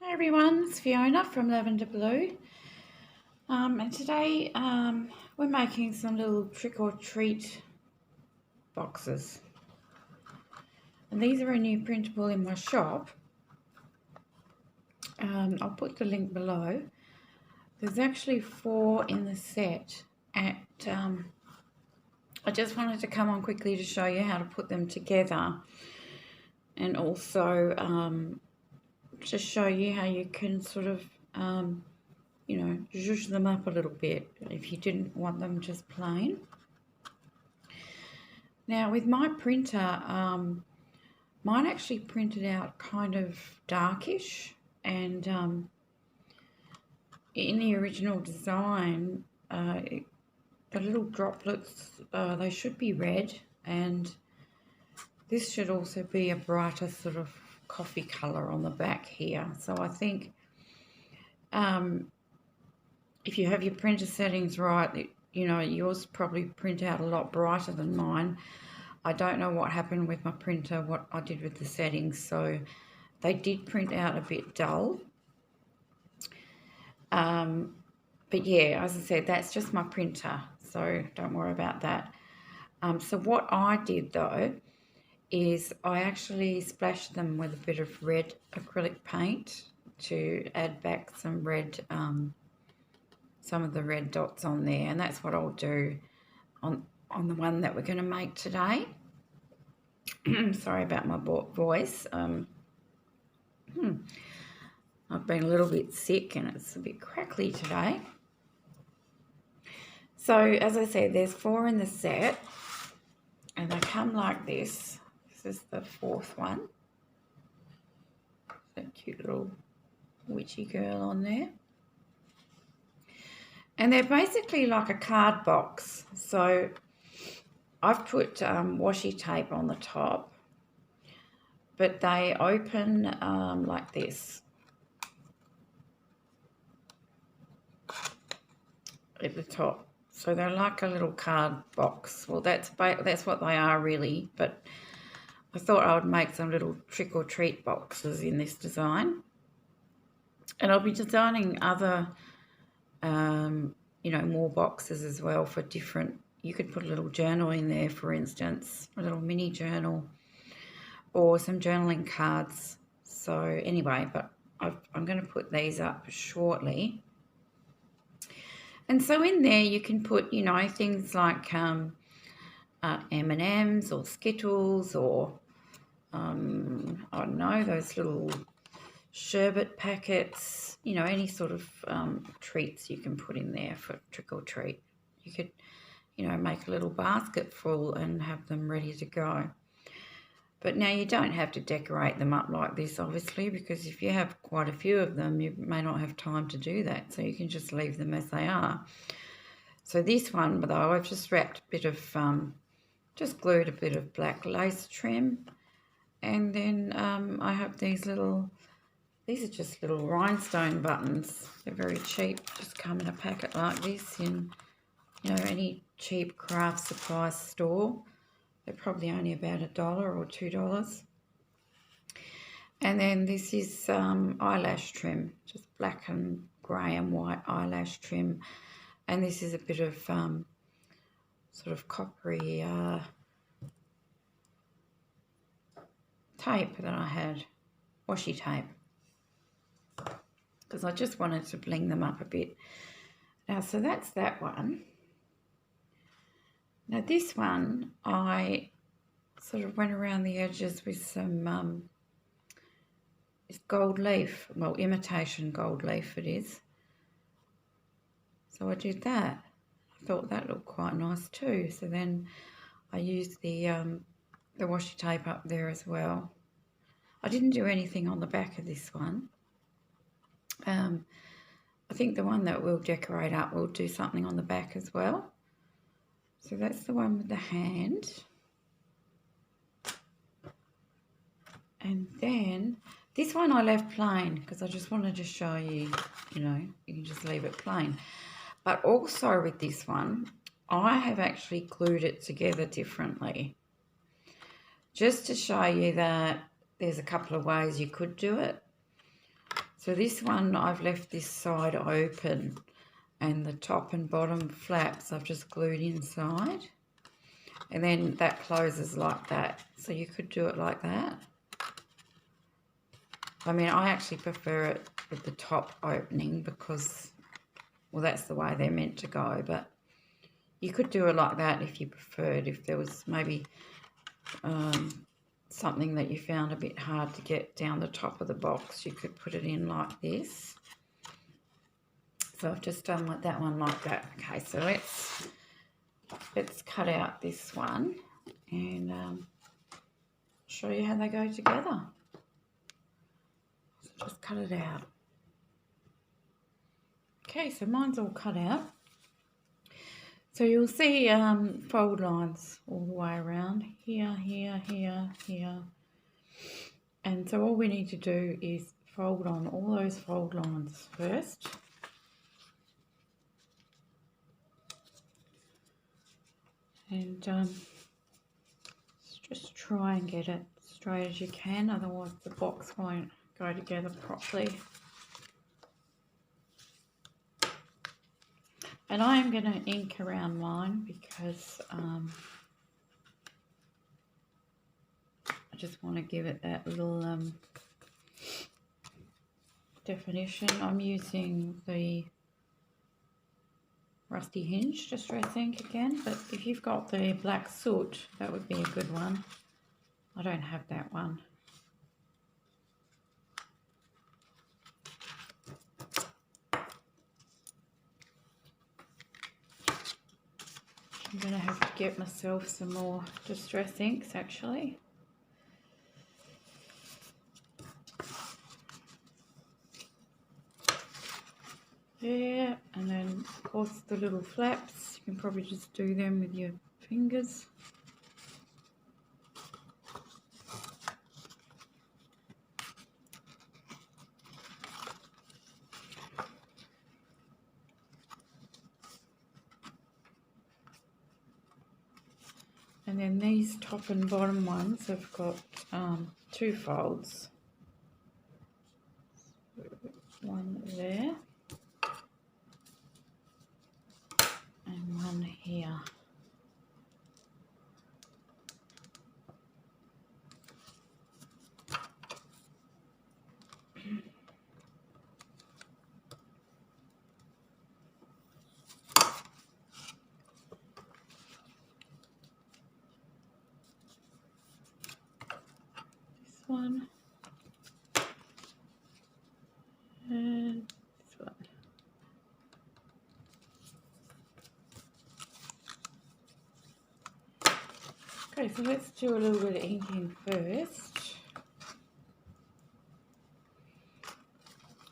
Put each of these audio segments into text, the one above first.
Hi everyone, it's Fiona from Lavender Blu, and today we're making some little trick or treat boxes, and these are a new printable in my shop. I'll put the link below. There's actually 4 in the set, and I just wanted to come on quickly to show you how to put them together, and also to show you how you can sort of zhuzh them up a little bit if you didn't want them just plain. Now with my printer, mine actually printed out kind of darkish, and in the original design, the little droplets, they should be red, and this should also be a brighter sort of coffee colour on the back here. So I think if you have your printer settings right, yours probably print out a lot brighter than mine. I don't know what happened with my printer, what I did with the settings, so they did print out a bit dull. But yeah, as I said, that's just my printer, so don't worry about that. So what I did though is I actually splashed them with a bit of red acrylic paint to add back some red, some of the red dots on there, and that's what I'll do on the one that we're going to make today. Sorry about my voice. I've been a little bit sick and it's a bit crackly today. So as I said, there's 4 in the set, and they come like this. This is the 4th one. That cute little witchy girl on there. And they're basically like a card box. So I've put washi tape on the top, but they open like this at the top. So they're like a little card box. Well, that's what they are really, but I thought I would make some little trick or treat boxes in this design. And I'll be designing other more boxes as well for different. You could put a little journal in there, for instance, a little mini journal, or some journaling cards. So anyway, but I'm going to put these up shortly. And so in there you can put, things like M&Ms or Skittles, or I don't know, those little sherbet packets, any sort of treats you can put in there for trick or treat. You could, make a little basket full and have them ready to go. But now you don't have to decorate them up like this, obviously, because if you have quite a few of them, you may not have time to do that. So you can just leave them as they are. So this one, though, I've just wrapped a bit of, just glued a bit of black lace trim. And then I have these are just little rhinestone buttons. They're very cheap, just come in a packet like this in, any cheap craft supply store. They're probably only about $1 or $2. And then this is eyelash trim, just black and grey and white eyelash trim. And this is a bit of sort of coppery tape that I had, washi tape, because I just wanted to bling them up a bit. Now, so that's that one. Now this one, I sort of went around the edges with some gold leaf, well, imitation gold leaf it is. So I did that. I thought that looked quite nice too. So then I used the washi tape up there as well. I didn't do anything on the back of this one. I think the one that we'll decorate up, we'll do something on the back as well. So that's the one with the hand. And then this one I left plain because I just wanted to show you, you can just leave it plain. But also with this one, I have actually glued it together differently, just to show you that there's a couple of ways you could do it. So this one I've left this side open, and the top and bottom flaps I've just glued inside, and then that closes like that. So you could do it like that. I mean, I actually prefer it with the top opening because, well, that's the way they're meant to go, but you could do it like that if you preferred. If there was maybe something that you found a bit hard to get down the top of the box, you could put it in like this. So I've just done like that one like that. Okay, so let's cut out this one and show you how they go together. So just cut it out. Okay, so mine's all cut out. So you'll see fold lines all the way around, here, here, here, here. And so all we need to do is fold on all those fold lines first. And just try and get it straight as you can, otherwise the box won't go together properly. And I am going to ink around mine because I just want to give it that little definition. I'm using the Rusty Hinge Distress ink again, but if you've got the black soot, that would be a good one. I don't have that one. I'm going to have to get myself some more distress inks actually. There, and then of course the little flaps, you can probably just do them with your fingers. And then these top and bottom ones have got 2 folds. One there and one here. This one and this one. Okay, so let's do a little bit of inking first.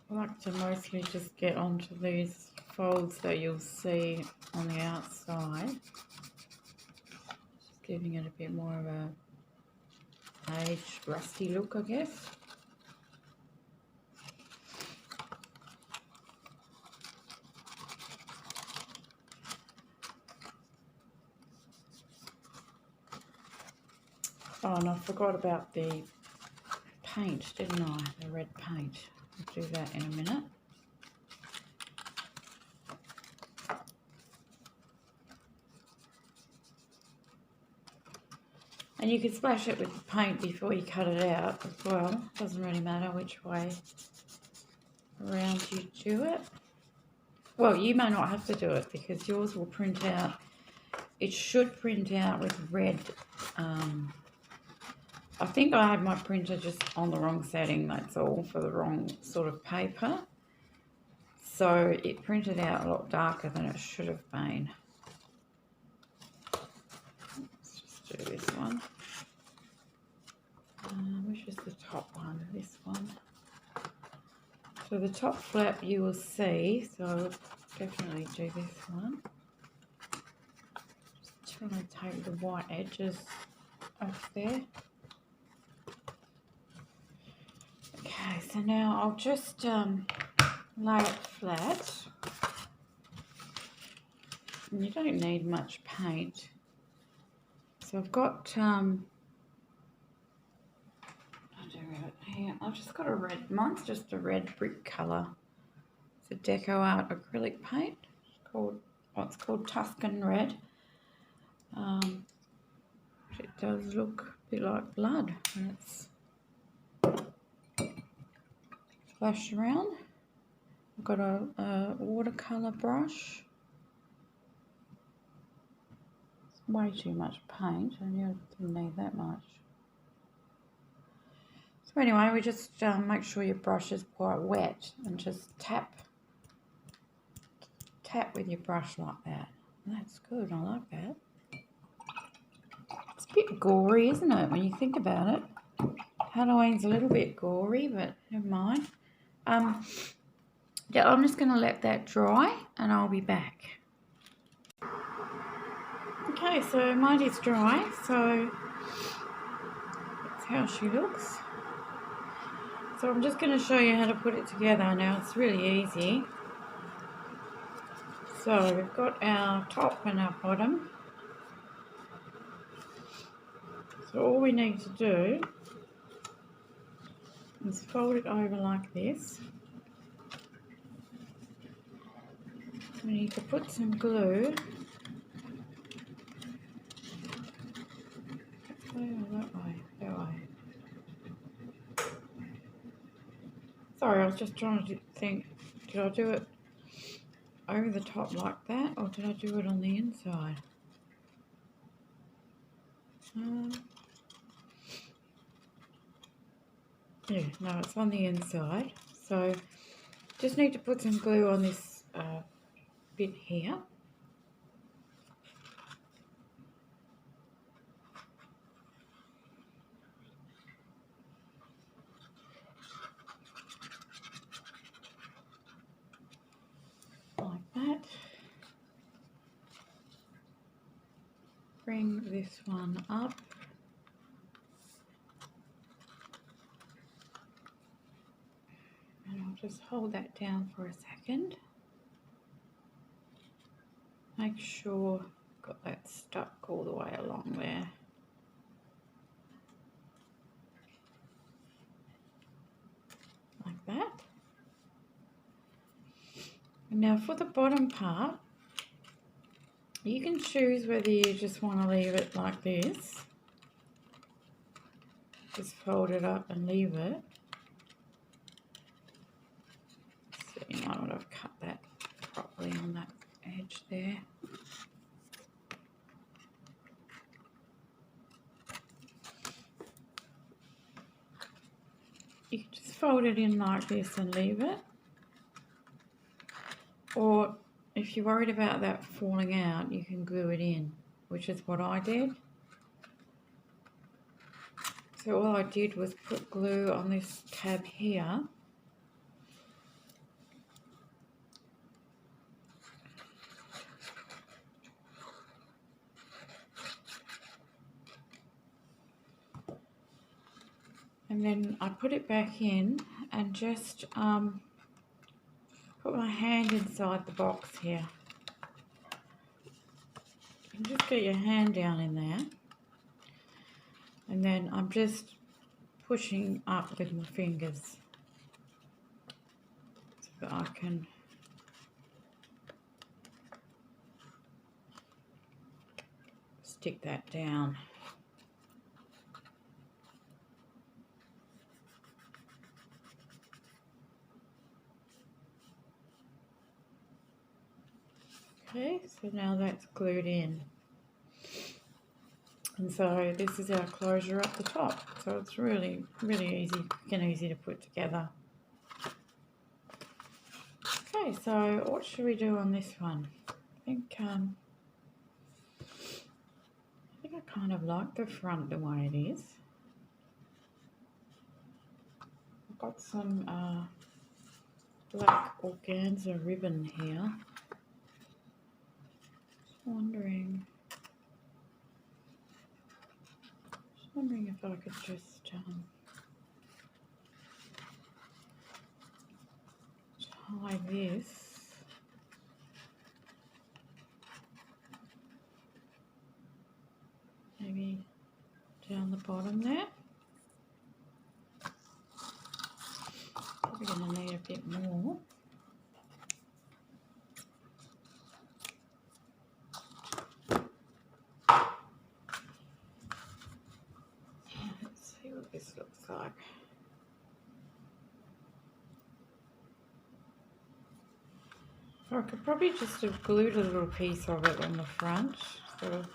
I like to mostly just get onto these folds that you'll see on the outside. Just giving it a bit more of a aged, rusty look, I guess. Oh, and I forgot about the paint, didn't I? The red paint. I'll do that in a minute. And you can splash it with the paint before you cut it out as well. Doesn't really matter which way around you do it. Well, you may not have to do it because yours will print out. It should print out with red. I think I had my printer just on the wrong setting, that's all, for the wrong sort of paper. So it printed out a lot darker than it should have been. Let's just do this one. Which is the top one? This one. So the top flap you will see, so I would definitely do this one. Just trying to take the white edges off there. Okay, so now I'll just lay it flat. And you don't need much paint. So I've got, I'll do it. here. I've just got a red, mine's just a red brick colour. It's a Deco Art acrylic paint. It's called Tuscan Red. It does look a bit like blood when it's splashed around. I've got a watercolour brush. It's way too much paint. I didn't need that much. So anyway, we just make sure your brush is quite wet and just tap with your brush like that. That's good, I like that. It's a bit gory, isn't it, when you think about it? Halloween's a little bit gory, but never mind. Yeah, I'm just going to let that dry and I'll be back. Okay, so mine is dry, so that's how she looks. So I'm just going to show you how to put it together now. It's really easy. So we've got our top and our bottom. So all we need to do is fold it over like this. We need to put some glue. That way. Sorry, I was just trying to think, did I do it over the top like that, or did I do it on the inside? Yeah, no, it's on the inside. So just need to put some glue on this bit here. Like that. Bring this one up. And I'll just hold that down for a second. Make sure I've got that stuck all the way along there. Like that. And now for the bottom part, you can choose whether you just want to leave it like this. Just fold it up and leave it. So you might not have cut that properly on that edge there. You can just fold it in like this and leave it. Or if you're worried about that falling out, you can glue it in, which is what I did. So all I did was put glue on this tab here. And then I put it back in and just put my hand inside the box here. You can just get your hand down in there. And then I'm just pushing up with my fingers so that I can stick that down. Okay, so now that's glued in. And so this is our closure up the top. So it's really, really easy, quick and easy to put together. Okay, so what should we do on this one? I think I kind of like the front the way it is. I've got some black organza ribbon here. Wondering if I could just tie this maybe down the bottom there. going to need a bit more. Let's see what this looks like. Or I could probably just have glued a little piece of it on the front, sort of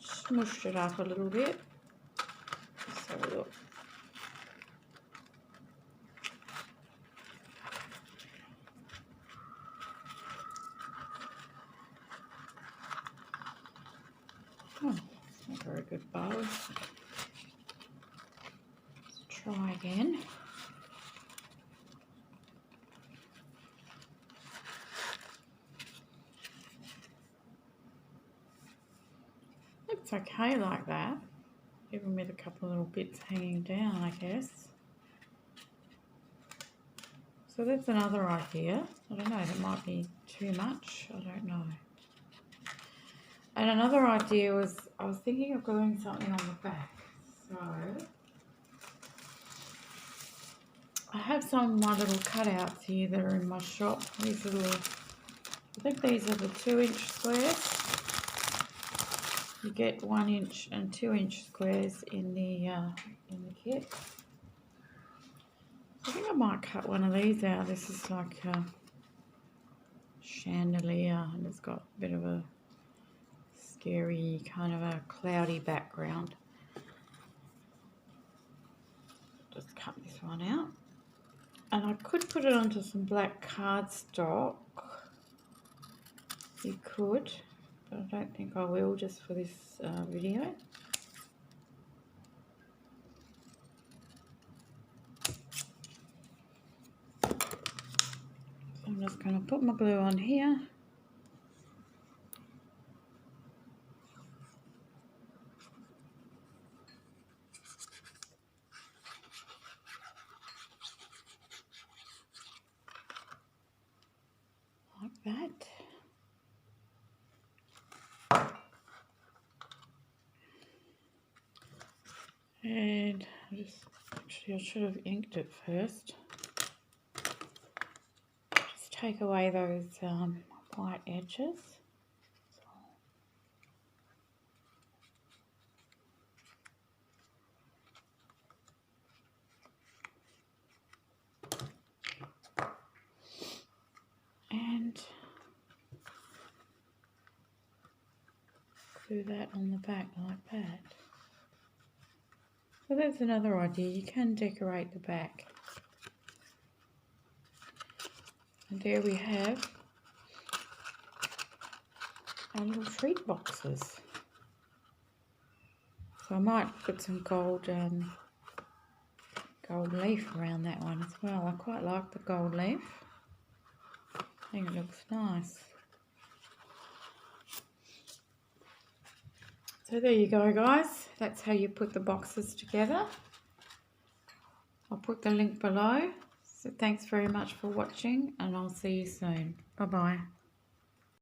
smooshed it up a little bit. Let's have a look. Oh, that's not a very good bow. Let's try again. Looks okay like that, even with a couple of little bits hanging down, I guess. So that's another idea. I don't know, that might be too much, I don't know. And another idea was, I was thinking of gluing something on the back. So I have some of my little cutouts here that are in my shop. These little, I think these are the 2-inch squares. You get 1-inch and 2-inch squares in the kit. I think I might cut one of these out. This is like a chandelier, and it's got a bit of a scary kind of a cloudy background. Just cut this one out. And I could put it onto some black cardstock. You could, but I don't think I will, just for this video. So I'm just going to put my glue on here. Like that. And actually I should have inked it first. Just take away those white edges. And glue that on the back like that. So that's another idea, you can decorate the back. And there we have our little treat boxes. So I might put some gold leaf around that one as well. I quite like the gold leaf. I think it looks nice. So there you go, guys. That's how you put the boxes together. I'll put the link below. So thanks very much for watching, and I'll see you soon. Bye-bye.